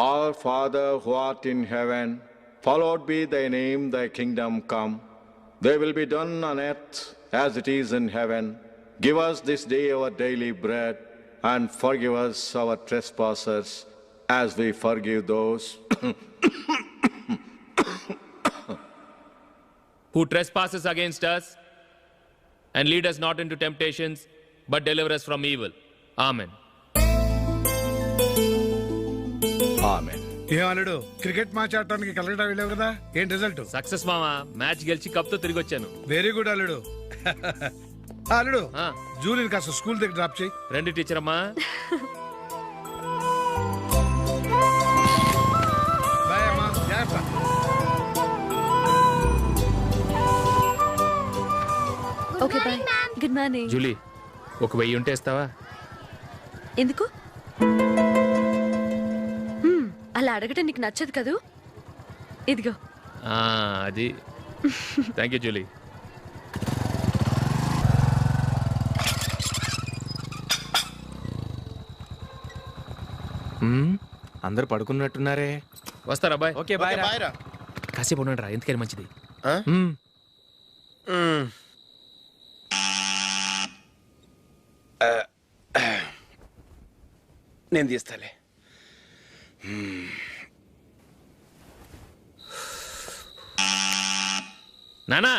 Our Father who art in heaven, hallowed be thy name, thy kingdom come. Thy will be done on earth as it is in heaven. Give us this day our daily bread, and forgive us our trespasses, as we forgive those who trespasses against us, and lead us not into temptations, but deliver us from evil. Amen. Amen. ఏమన్నాడు cricket match ఆడటానికి కలకటా వెళ్ళావు కదా ఏం result? Success మామా, match గెలిచి cup తో తిరిగి వచ్చాను. వెరీ గుడ్ అల్లుడు. అల్లుడు జూలిని కాస్త స్కూల్ దగ్గర డ్రాప్ చేయి. రండి టీచర్ అమ్మా. బాయ్ అమ్మా, జాగ్రత్త. Okay bye. Good morning. Julie, ఒక 1000 ఉంటే ఇస్తావా? ఎందుకు? అలా అడగటం నీకు నచ్చదు కదూ. ఇదిగో. అది థ్యాంక్ యూ జూలీ. అందరు పడుకున్నట్టున్నారే. వస్తారా బాయ్? ఓకే బాయ్ రా. కాసేపు ఉండండి రా, ఎందుకని మంచిది. నేను తీస్తాలే. నానా,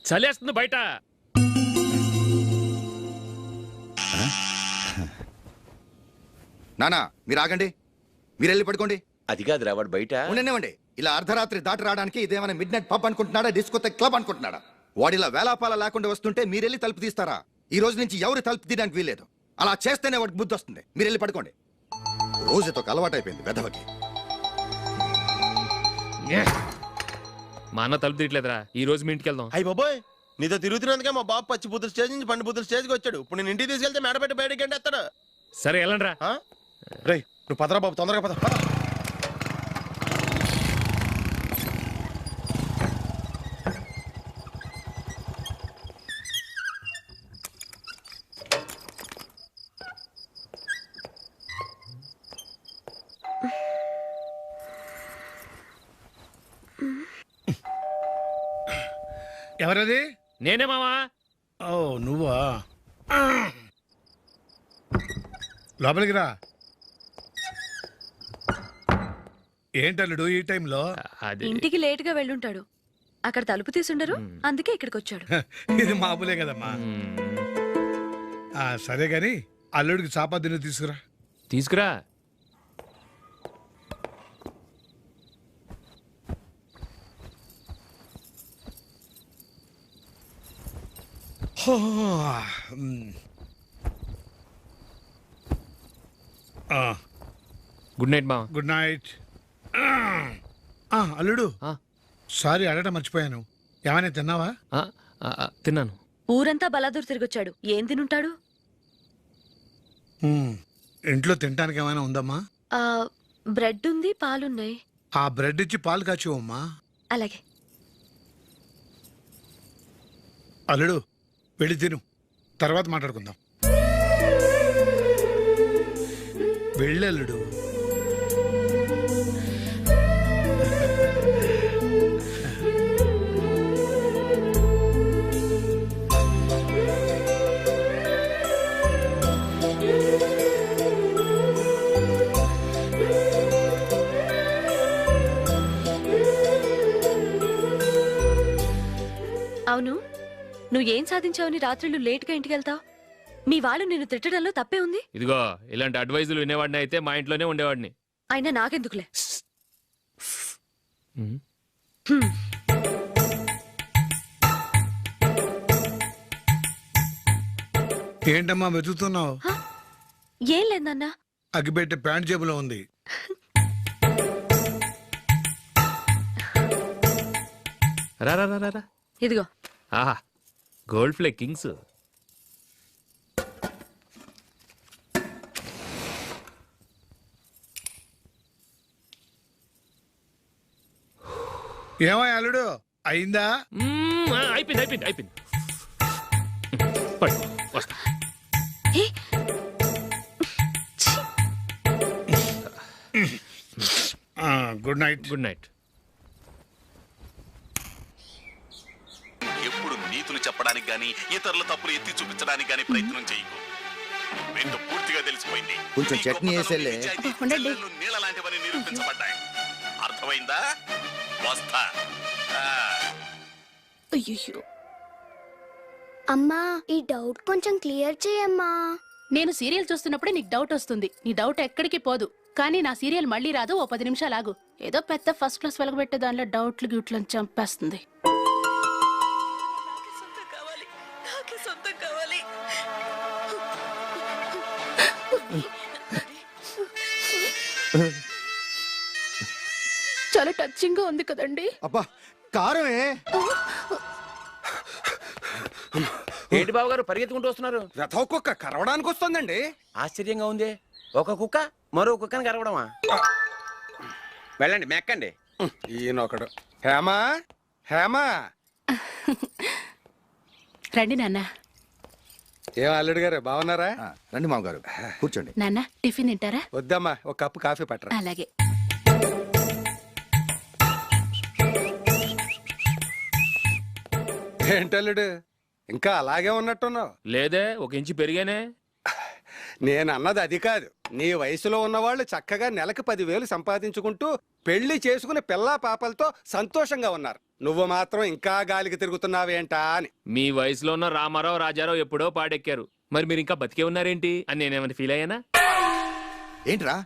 చలేస్తుంది బయట. నానా మీరు ఆగండి, మీరు వెళ్ళి పడుకోండి. అది కాదురా, వాడు బయట ఉండనివ్వండి. ఇలా అర్ధరాత్రి దాటి రావడానికి ఇదేమైనా మిడ్ నైట్ పబ్ అనుకుంటున్నాడా, డిస్కోతే క్లబ్ అనుకుంటున్నాడా? వాడిలా వేలాపాల లేకుండా వస్తుంటే మీరెళ్ళి తలుపు తీస్తారా? ఈ రోజు నుంచి ఎవరు తలుపు తీయడానికి వీల్లేదు. అలా చేస్తేనే వాడికి బుద్ధి వస్తుంది. మీరు వెళ్ళి పడుకోండి. రోజుతో అలవాటైపోయింది వెధవకి. మా అన్న తలుపు తీయట్లేదురా, ఈ రోజు మీ ఇంటికి వెళ్దాం. అయ్యి బాబోయ్, నీతో తిరుగుతున్నందుకే మా బాబు పచ్చి బుద్ధుల స్టేజ్ నుంచి పండు బుద్ధుల స్టేజ్కి వచ్చాడు. ఇప్పుడు నేను ఇంటికి తీసుకెళ్తే మేడపెట్టి బయటకి ఎండేస్తాడు. సరే వెళ్ళండి రా. రేయ్ నువ్వు పదరా బాబు, తొందరగా పద. ఎవరది? నేనే మామా. ఓ నువ్వా? లోపలికి రా. ఏంటల్లుడు ఈ టైంలో? ఇంటికి లేట్ గా వెళ్ళుంటాడు. అక్కడ తలుపు తీసుండరు, అందుకే ఇక్కడికి వచ్చాడు. ఇది మామూలే కదమ్మా. సరే గాని అల్లుడికి చాపాదిని తీసుకురా. తీసుకురా. గుడ్ నైట్ మామ. Good night. అల్లుడు సారీ అడగటం మర్చిపోయాను. ఏమైనా తిన్నావా? తిన్నాను. ఊరంతా బలాదూర్ తిరిగొచ్చాడు, ఏం తినుంటాడు? ఇంట్లో తినడానికి ఏమైనా ఉందమ్మా? బ్రెడ్ ఉంది, పాలున్నాయి. ఆ బ్రెడ్ ఇచ్చి పాలు కాచివమ్మా. అలాగే. అల్లుడు వెళ్ళి తిను, తర్వాత మాట్లాడుకుందాం. వెళ్ళల్లుడు. అవును, నువ్వేం సాధించావని రాత్రులు లేట్గా ఇంటికి వెళ్తావు? మీ వాళ్ళు నిన్ను తిట్టడంలో తప్పే ఉంది. ఇదిగో ఇలాంటి అడ్వైజులు వినేవాడిని అయితే మా ఇంట్లోనే ఉండేవాడిని. అయినా నాకెందుకులే. ఏంటమ్మా వెతుకుతున్నావు? ఏం లేదన్నా. అగ్గిపెట్టే ప్యాంట్ జేబులో ఉంది. రా రా రా రా. ఇదిగో. ఆహా, గోల్డ్ ఫ్లే కింగ్స్. ఏమో అల్లుడు అయిందా? అయిపోయింది అయిపోయింది అయిపోయింది. పడు, వస్తా. Good night. Good night. ఎప్పుడు నీతులు చెప్పడానికి గాని ఇతరుల తప్పులు ఎత్తి చూపించడానికి గాని ప్రయత్నం చేయకు. రెండు పూర్తిగా తెలిసిపోయింది. కొంచెం నీ చట్నీ గొప్పతనం, వేసేలే. నిజాయితీ, చెల్లెళ్ళు నీళ్ళ లాంటివని నిరూపించబడ్డాయి. అర్థమైందా? వస్తా. అయ్యో అమ్మా, ఈ డౌట్ కొంచెం క్లియర్ చేయమ్మా. నేను సీరియల్ చూస్తున్నప్పుడే నీకు డౌట్ వస్తుంది. నీ డౌట్ ఎక్కడికి పోదు. కానీ నా సీరియల్ మళ్ళీ రాదు. ఓ 10 నిమిషాలు ఆగు. ఏదో పెద్ద ఫస్ట్ క్లాస్ వెలగబెట్టే దానిలో డౌట్లు గ్యూట్లను చంపేస్తుంది. చాలా టచింగ్ గా ఉంది కదండి. అబ్బా కారమే. ఏంటి బాబు గారు పరిగెత్తుకుంటూ వస్తున్నారు? రథ కుక్క కరవడానికి వస్తుందండి. ఆశ్చర్యంగా ఉంది. ఒక కుక్క మరో కుక్కని కరవడమా? వెళ్ళండి మెక్కండి. ఈయనొకడు. హేమా హేమా, రండి నాన్న. ఏం అల్లుడు గారు బాగున్నారా? రండి మామగారు కూర్చోండి. నాన్న టిఫిన్ తింటారా? వద్దమ్మా, ఒక కప్పు కాఫీ పట్టరా. అలాగే. ఏంటల్లుడు ఇంకా అలాగే ఉన్నట్టున్నావు? లేదే, 1 ఇంచు పెరిగానే. నేను అన్నది అది కాదు. నీ వయసులో ఉన్నవాళ్ళు చక్కగా నెలకు 10,000 సంపాదించుకుంటూ పెళ్లి చేసుకుని పిల్లా పాపలతో సంతోషంగా ఉన్నారు. నువ్వు మాత్రం ఇంకా గాలికి తిరుగుతున్నావేంటా అని. మీ వయసులో ఉన్న రామారావు రాజారావు ఎప్పుడో పాడెక్కారు. మరి మీరు ఇంకా బతికే ఉన్నారేంటి అని నేనేమైనా ఫీల్ అయ్యానా? ఏంట్రా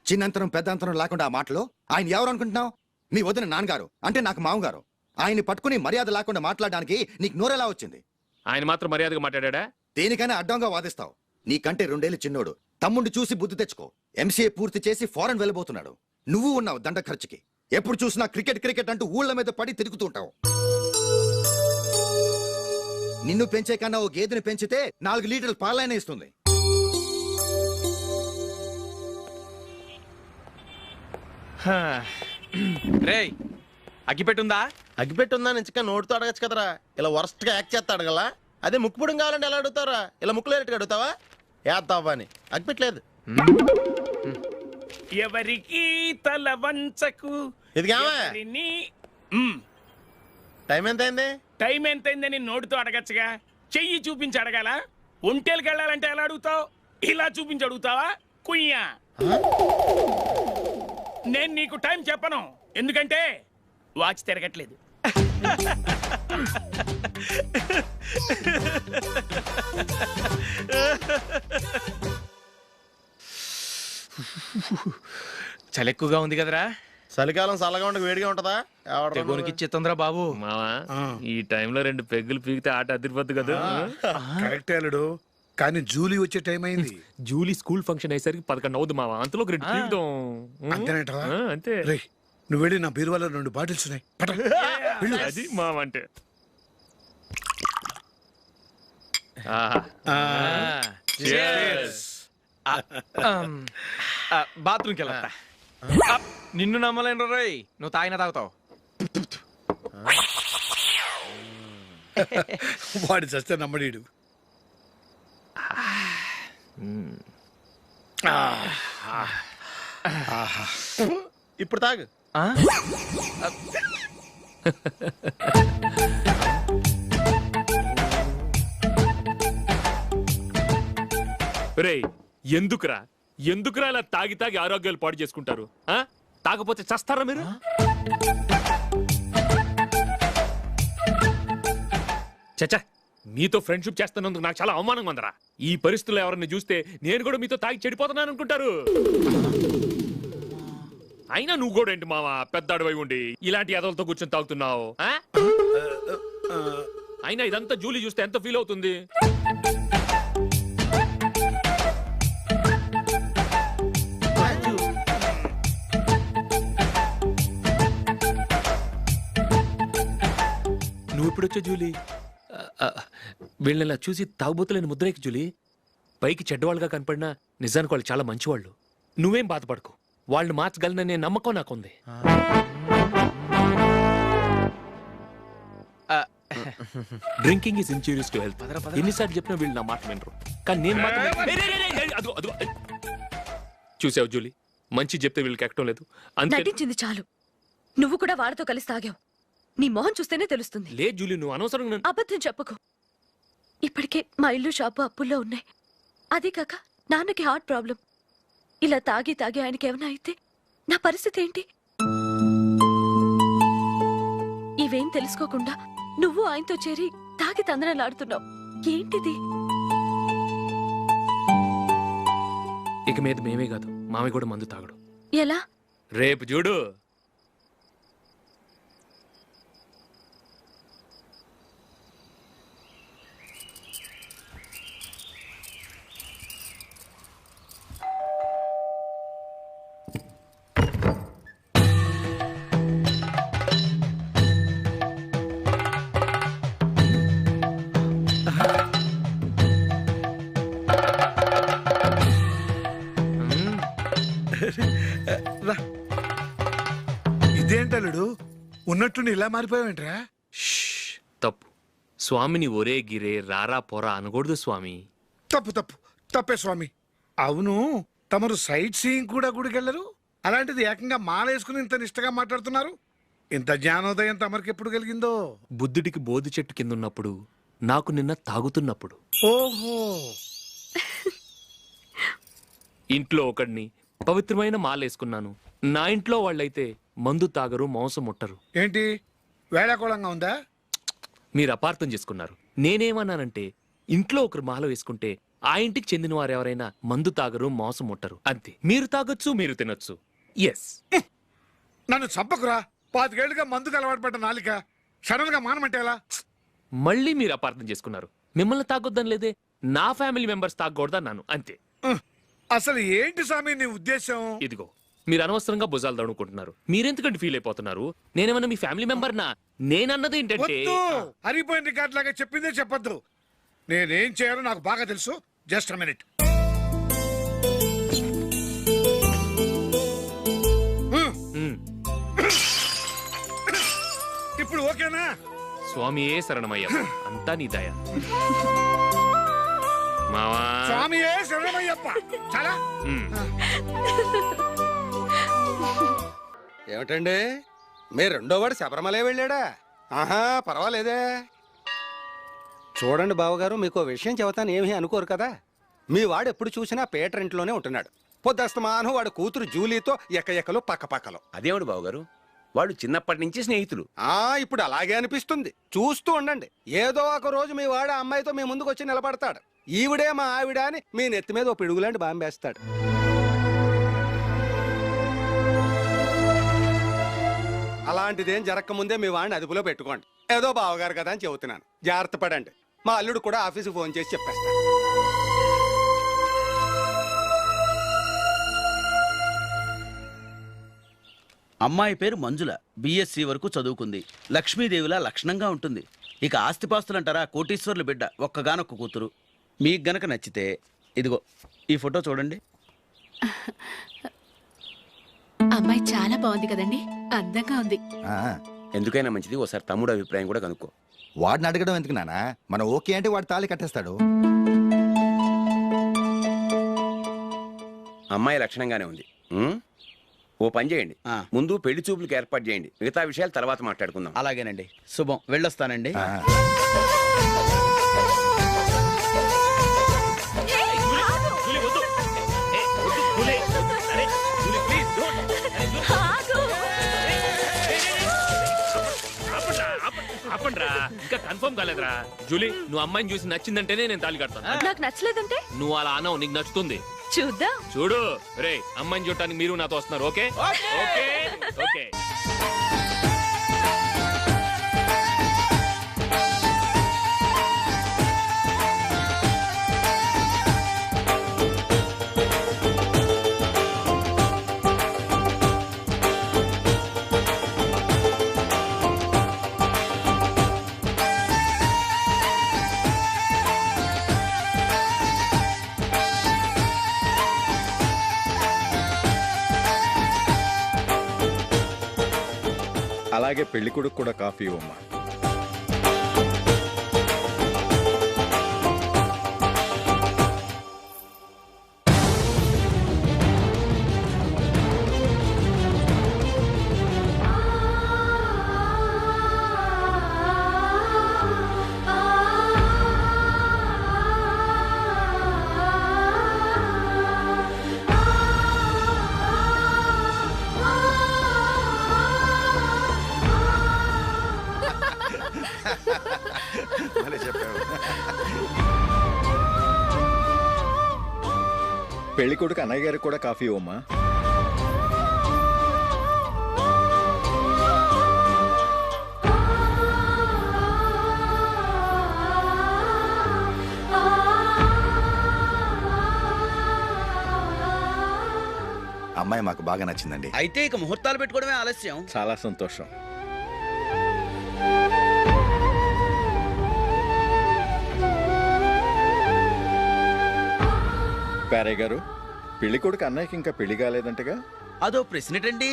చిన్నంతరం పెద్దంతరం లేకుండా ఆ మాటలు? ఆయన ఎవరు అనుకుంటున్నావు? మీ వదిన నాన్నగారు, అంటే నాకు మామగారు. ఆయన్ని పట్టుకుని మర్యాద లేకుండా మాట్లాడడానికి నీకు నోరెలా వచ్చింది? ఆయన మాత్రం మర్యాదగా మాట్లాడా? దేనికైనా అడ్డంగా వాదిస్తావు. నీకంటే 2 ఏళ్లు చిన్నోడు. తమ్ముడు చూసి బుద్ధి తెచ్చుకో. ఎంసీఏ పూర్తి చేసి ఫారెన్ వెళ్ళబోతున్నాడు. నువ్వు ఉన్నావు దండ ఖర్చుకి. ఎప్పుడు చూసినా క్రికెట్ క్రికెట్ అంటూ ఊళ్ళ మీద పడి తిరుగుతూ ఉంటావు. నిన్ను పెంచే కన్నా ఓ గేదెని పెంచితే 4 లీటర్ల పాలైనా ఇస్తుంది. రేయ్ అగ్గిపెట్టుందా? అగ్గిపెట్టుందా నుంచి నోటితో అడగచ్చు కదరా. ఇలా వరస్ట్ గా యాక్ట్ చేస్తా అడగలా. అదే ముక్కుపుడం కావాలంటే ఎలా అడుగుతారా? ఇలా ముక్కులేట్టుగా అడుగుతావా? ఏత్తావా అని. అగ్గిపెట్టలేదు. ఎవరికి తల వంచకు. ఇది కావా? టైం ఎంత అయింది? టైం ఎంతైందని నోటితో అడగచ్చుగా. చెయ్యి చూపించి అడగాల. ఒంటేలకు వెళ్ళాలంటే ఎలా అడుగుతావు? ఇలా చూపించి అడుగుతావా? కుయ్యా. నేను నీకు టైం చెప్పను, ఎందుకంటే వాచ్ తిరగట్లేదు. చలి ఎక్కువగా ఉంది కదరా. చలికాలం చల్లగా ఉండక వేడిగా ఉంటదా? తెగోనికి తొందర బాబు. మావా ఈ టైంలో 2 పెగ్గులు పీకితే ఆట అదిరిపోద్దు కదా. కరెక్టే అల్లుడు, కానీ జూలీ వచ్చే టైం అయింది. జూలీ స్కూల్ ఫంక్షన్ అయ్యేసరికి 11 అవుద్ది మావా. అంతలో 2 పీకుతాం. అంతేనేటవా? అంతే. రేయ్ నువ్వు వెళ్ళి నా బీరువాలో 2 బాటిల్స్ ఉన్నాయి. పట. వెళ్ళు. అది మావా అంటే. బాత్రూమ్కి వెళ్ళా. నిన్ను నమ్మలేను రోయ్, నువ్వు తాగినా తాగుతావు. వాడి చస్తే నమ్మడీడు. ఇప్పుడు తాగు. రేయ్ ఎందుకురా ఇలా తాగి తాగి ఆరోగ్యాలు పాడు చేసుకుంటారు? తాగపోతే చస్తారా మీరు? చచ్చా, మీతో ఫ్రెండ్షిప్ చేస్తున్నందుకు నాకు చాలా అవమానంగా ఉందరా. ఈ పరిస్థితుల్లో ఎవరిని చూస్తే నేను కూడా మీతో తాగి చెడిపోతున్నాను అనుకుంటారు. అయినా నువ్వు కూడా ఏంటి మావా, పెద్ద అడవై ఉండి ఇలాంటి ఎదలతో కూర్చొని తాగుతున్నావు? అయినా ఇదంతా జూలీ చూస్తే ఎంత ఫీల్ అవుతుంది? నువ్వు ఎప్పుడొచ్చా జూలీ? వీళ్ళని చూసి తాగుబోతులేని ముద్రేకి జూలీ. పైకి చెడ్డవాళ్ళుగా కనపడినా నిజానికి వాళ్ళు చాలా మంచివాళ్ళు. నువ్వేం బాధపడకు, వాళ్ళని మార్చగలననే నమ్మకం నాకుంది. Drinking is injurious to health. ఎన్నిసార్లు చెప్పినా వీళ్ళు నా మాట వినరు. కానీ నేను మాత్రం చూసావు జూలీ, మంచి చెప్తే వీళ్ళకి ఎక్కడం లేదు అంతే. నటించింది చాలు. నువ్వు కూడా వాళ్ళతో కలిసి తాగావు. నీ మొహం చూస్తేనే తెలుస్తుంది. లే జూలీ, నువ్వు అనవసరంగా అబద్ధం చెప్పకు. ఇప్పటికే మా ఇల్లు షాపు అప్పుల్లో ఉన్నాయి. అదే కాక నాన్నకి హార్ట్ ప్రాబ్లం. ఇలా తాగి తాగి ఆయనకి ఏమైనా అయితే నా పరిస్థితి ఏంటి? ఇవేం తెలుసుకోకుండా నువ్వు ఆయనతో చేరి తాగి తందనలాడుతున్నావు. ఏంటిది? ఇక మీద మేమే కాదు, మామయ్య కూడా మందు తాగడు. ఎలా? రేపు చూడు. ఇదేంటలుడు ఉన్నట్టుండి ఇలా మారిపోయావేంట్రా? తప్పు స్వామిని ఒరే గిరే రారా పోరా అనకూడదు స్వామి. తప్పే స్వామి. అవును, తమరు సైట్ సీయింగ్ కూడా గుడికెళ్లరు, అలాంటిది ఏకంగా మాల వేసుకుని ఇంత నిష్టగా మాట్లాడుతున్నారు. ఇంత జ్ఞానోదయం తమరికి ఎప్పుడు కలిగిందో? బుద్ధుడికి బోధి చెట్టు కింద ఉన్నప్పుడు, నాకు నిన్న తాగుతున్నప్పుడు. ఓహో. ఇంట్లో ఒకడిని పవిత్రమైన మాలేసుకున్నాను. నా ఇంట్లో వాళ్ళైతే మందు తాగరు, మాంసం ముట్టరు. ఏంటి వేళాకోళంగా ఉందా? మీరు అపార్థం చేసుకున్నారు. నేనేమన్నానంటే ఇంట్లో ఒకరు మాల వేసుకుంటే ఆ ఇంటికి చెందిన వారు ఎవరైనా మందు తాగరు, మాంసం ముట్టరు అంతే. మీరు తాగొచ్చు, మీరు తినొచ్చు. ఎస్. నన్ను చంపకురా. 5 ఏళ్లుగా మందుకు అలవాటు పడ్డ నాలిక సడన్ గా మానమంటే ఎలా? మళ్ళీ మీరు అపార్థం చేసుకున్నారు. మిమ్మల్ని తాగొద్దని లేదే, నా ఫ్యామిలీ మెంబర్స్ తాగకూడదన్నాను అంతే. అసలు ఏంటి స్వామి నీ ఉద్దేశం? ఇదిగో మీరు అనవసరంగా భుజాలు దడుకుంటున్నారు. మీరెందుకంటే ఫీల్ అయిపోతున్నారు? నేనేమన్నా మీ ఫ్యామిలీ మెంబర్ నా? నేనన్నది ఏంటంటే హరిపోయిన రికార్డ్ లాగా చెప్పిందే చెప్పొద్దు. నేనేం చేయాలో నాకు బాగా తెలుసు. Just a minute. ఇప్పుడు ఓకేనా? స్వామియే శరణమయ్య, అంతా నీ దయ. మావా స్వామియే శరణమయ్యప్ప. చాలా ఏమిటండి, మీ రెండోవాడు శబరిమలే వెళ్ళాడా? ఆహా, పర్వాలేదే. చూడండి బావగారు, మీకు విషయం చెబుతాను, ఏమీ అనుకోరు కదా. మీ వాడు ఎప్పుడు చూసినా పీటర్ ఇంట్లోనే ఉంటున్నాడు. పొద్దస్తమానం వాడు కూతురు జూలీతో ఎక్కలు పక్కపక్కలు. అదేమిటి బావగారు, వాడు చిన్నప్పటి నుంచి స్నేహితులు. ఇప్పుడు అలాగే అనిపిస్తుంది. చూస్తూ ఉండండి, ఏదో ఒక రోజు మీ వాడు అమ్మాయితో మీ ముందుకు వచ్చి నిలబడతాడు. ఈవిడే మా ఆవిడ అని మీ నెత్తి మీద ఓ పిడుగులాంటి బాంబేస్తాడు. అలాంటిదేం జరగకముందే మీ వాడిని అదుపులో పెట్టుకోండి. ఏదో బావగారు కదా అని చెబుతున్నాను, జాగ్రత్త పడండి. మా అల్లుడు కూడా ఆఫీసుకు ఫోన్ చేసి చెప్పేస్తాను. అమ్మాయి పేరు మంజుల, బిఎస్సి వరకు చదువుకుంది. లక్ష్మీదేవిలా లక్షణంగా ఉంటుంది. ఇక ఆస్తిపాస్తులంటారా, కోటీశ్వర్లు బిడ్డ, ఒక్కగానొక్క కూతురు. మీకు గనక నచ్చితే ఇదిగో ఈ ఫోటో చూడండి. అమ్మాయి చాలా బాగుంది కదండి, అందంగా ఉంది. ఎందుకైనా మంచిది ఒకసారి తమ్ముడు అభిప్రాయం కూడా కనుక్కో. వాడిని అడగడం ఎందుకు నానా? మనం ఓకే అంటే వాడు తాళి కట్టేస్తాడు. అమ్మాయి లక్షణంగానే ఉంది. ఓ పని చేయండి, ముందు పెళ్లి చూపులకు ఏర్పాటు చేయండి, మిగతా విషయాలు తర్వాత మాట్లాడుకుందాం. అలాగేనండి, శుభం, వెళ్ళొస్తానండి. ఇంకా కన్ఫర్మ్ కాలేదురా. జూలీ, నువ్వు అమ్మాయిని చూసి నచ్చిందంటేనే నేను తాళి కడతాను. నాకు నచ్చలేదంటే? నువ్వు అలా అనవు, నీకు నచ్చుతుంది. చూద్దాం. చూడు రే, అమ్మాయిని చూడటానికి మీరు నాతో వస్తున్నారు. Okay okay okay. అలాగే పెళ్లి కొడుకు కూడా కాఫీ ఇవ్వమ్మా. పెళ్లి కొడుకు అన్నయ్య గారికి కూడా కాఫీ ఇవ్వమ్మా. అమ్మాయి మాకు బాగా నచ్చిందండి. అయితే ఇక ముహూర్తాలు పెట్టుకోవడమే ఆలస్యం. చాలా సంతోషం. పేరయ్య గారు, పెళ్లి కొడుకు అన్నయ్యకి ఇంకా పెళ్లి కాలేదంటగా? అదో ప్రశ్నటండి.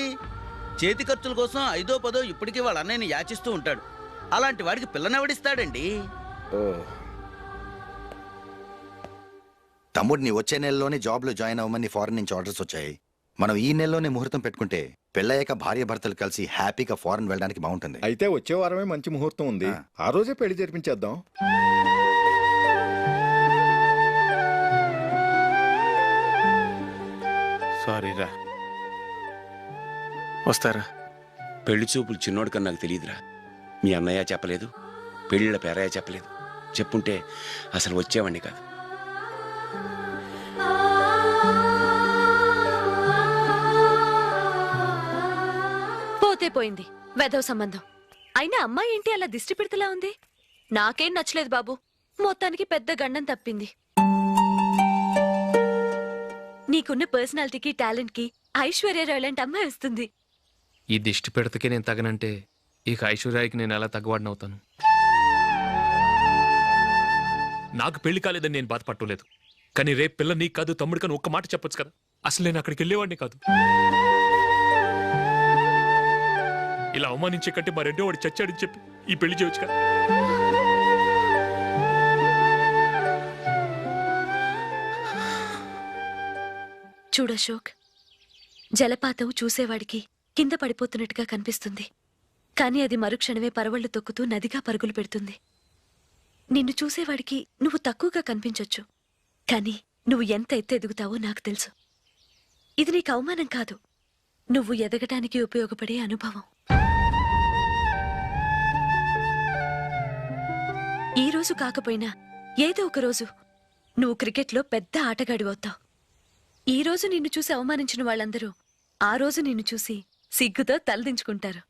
చేతి ఖర్చుల కోసం 5ో 10 ఇప్పటికీ వాళ్ళ అన్నయ్యని యాచిస్తూ ఉంటాడు. అలాంటి వాడికి పిల్లనెవడిస్తాడండి? తమ్ముడిని వచ్చే నెలలోనే జాబ్ లో జాయిన్ అవ్వమని ఫారెన్ నుంచి ఆర్డర్స్ వచ్చాయి. మనం ఈ నెలలోనే ముహూర్తం పెట్టుకుంటే పెళ్ళయ్యాక భార్య భర్తలు కలిసి హ్యాపీగా ఫారెన్ వెళ్ళడానికి బాగుంటుంది. అయితే వచ్చే వారమే మంచి ముహూర్తం ఉంది, ఆ రోజే పెళ్లి జరిపించేద్దాం. సారీరా, వస్తారా? పెళ్లి చూపులు చిన్నోడు కన్నా నాకు తెలియదురా. మీ అన్నయ్య చెప్పలేదు, పెళ్ళిళ్ళ పేరయ్య చెప్పలేదు. చెప్పుంటే అసలు వచ్చేవాడిని కాదు. పోతే పోయింది వెధవ సంబంధం. అయినా అమ్మాయి ఏంటి అలా దిష్టి పెడతలా ఉంది? నాకేం నచ్చలేదు బాబు. మొత్తానికి పెద్ద గండం తప్పింది. నీకున్న పర్సనాలిటీకి టాలెంట్ కి ఐశ్వర్యరాయ్ లాంటి అమ్మాయి వస్తుంది. ఈ దిష్టి పెడతకే నేను తగనంటే ఇక ఐశ్వర్యానికి నేను ఎలా తగ్గవాడినవుతాను? నాకు పెళ్లి కాలేదని నేను బాధపట్టలేదు, కానీ రేపు పిల్ల నీకు కాదు తమ్ముడు కానీ ఒక్క మాట చెప్పొచ్చు కదా. అసలు నేను అక్కడికి వెళ్ళేవాడిని కాదు. ఇలా అవమానించే కంటే మా రెండో వాడు చచ్చాడని చెప్పి ఈ పెళ్లి చేయొచ్చు కదా. చూడశోక్, జలపాతం చూసేవాడికి కింద పడిపోతున్నట్టుగా కనిపిస్తుంది, కానీ అది మరుక్షణమే పరవళ్లు తొక్కుతూ నదిగా పరుగులు పెడుతుంది. నిన్ను చూసేవాడికి నువ్వు తక్కువగా కనిపించొచ్చు, కానీ నువ్వు ఎంత ఎత్తు ఎదుగుతావో నాకు తెలుసు. ఇది నీకు అవమానం కాదు, నువ్వు ఎదగటానికి ఉపయోగపడే అనుభవం. ఈ రోజు కాకపోయినా ఏదో ఒక రోజు నువ్వు క్రికెట్లో పెద్ద ఆటగాడివవుతావు. ఈ రోజు నిన్ను చూసి అవమానించిన వాళ్ళందరూ ఆ రోజు నిన్ను చూసి సిగ్గుతో తలదించుకుంటారు.